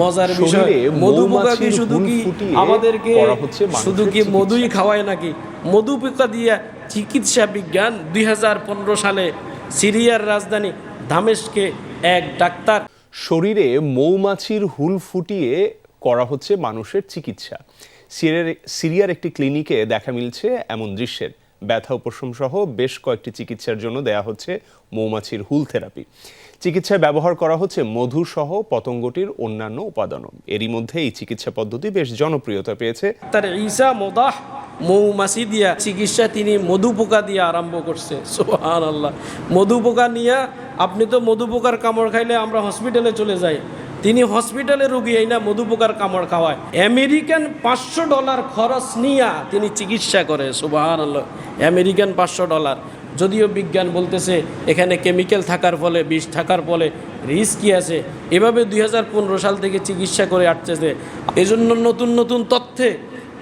মজার বিষয়, মধু পোকা কি শুধু কি আমাদেরকে শুধু কি মধুই খাওয়ায় নাকি? মধু পোকা দিয়ে চিকিৎসা বিজ্ঞান 2015 সালে সিরিয়ার রাজধানী দামেস্কে এক ডাক্তার শরীরে মৌমাছির হুল ফুটিয়ে করা হচ্ছে মানুষের চিকিৎসা। সিরিয়ার একটি ক্লিনিকে দেখা মিলছে এমন দৃশ্যের। ব্যথা উপশম সহ বেশ কয়েকটি চিকিৎসার জন্য দেয়া হচ্ছে মৌমাছির হুল থেরাপি। চিকিৎসায় ব্যবহার করা হচ্ছে মধু সহ পতঙ্গটির অন্যান্য উপাদানও। এরই মধ্যে এই চিকিৎসা পদ্ধতি বেশ জনপ্রিয়তা পেয়েছে। তার ঈসা মোদাহ মৌমাছি দিয়া চিকিৎসা তিনি মধু পোকা দিয়ে আরম্ভ করছে। সুবহানাল্লাহ। মধু পোকা নিয়ে আপনি তো মধু পোকার কামড় খাইলে আমরা হসপিটালে চলে যাই, তিনি হসপিটালে রুগী এই না মধু পোকার কামড় খাওয়ায়। আমেরিকান $500 খরচ নিয়ে তিনি চিকিৎসা করে। সুবহানাল্লাহ। আমেরিকান $500। যদিও বিজ্ঞান বলতেছে এখানে কেমিক্যাল থাকার ফলে, বিষ থাকার ফলে রিস্কি আছে। এভাবে 2015 সাল থেকে চিকিৎসা করে আসতেছে। এজন্য নতুন নতুন তথ্যে,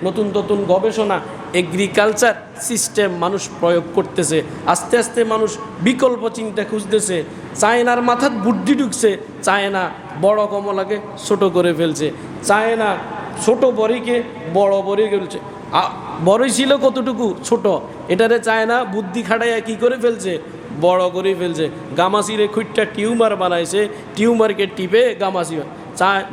নতুন নতুন গবেষণা, এগ্রিকালচার সিস্টেম মানুষ প্রয়োগ করতেছে। আস্তে আস্তে মানুষ বিকল্প চিন্তা খুঁজতেছে। চায়নার মাথার বুদ্ধি ঢুকছে। চায়না বড় কমলাকে ছোট করে ফেলছে, চায়না ছোট বড়িকে বড় বড়ি ফেলছে। বড়ই ছিল কতটুকু ছোট, এটারে চায়না বুদ্ধি খাটাইয়া কি করে ফেলছে, বড় করে ফেলছে। গামাসিরে খুঁটটা টিউমার বানাইছে, টিউমারকে টিপে গামাসি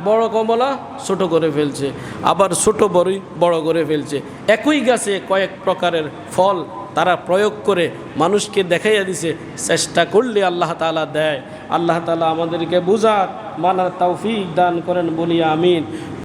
বড় কমলা ছোট করে ফেলছে, আবার ছোট বড়ই বড় করে ফেলছে। একই গাছে কয়েক প্রকারের ফল তারা প্রয়োগ করে মানুষকে দেখাইয়া দিছে। চেষ্টা করলে আল্লাহ তাআলা দেয়। আল্লাহ তাআলা আমাদেরকে বুঝার মানার তৌফিক দান করেন বলি আমিন।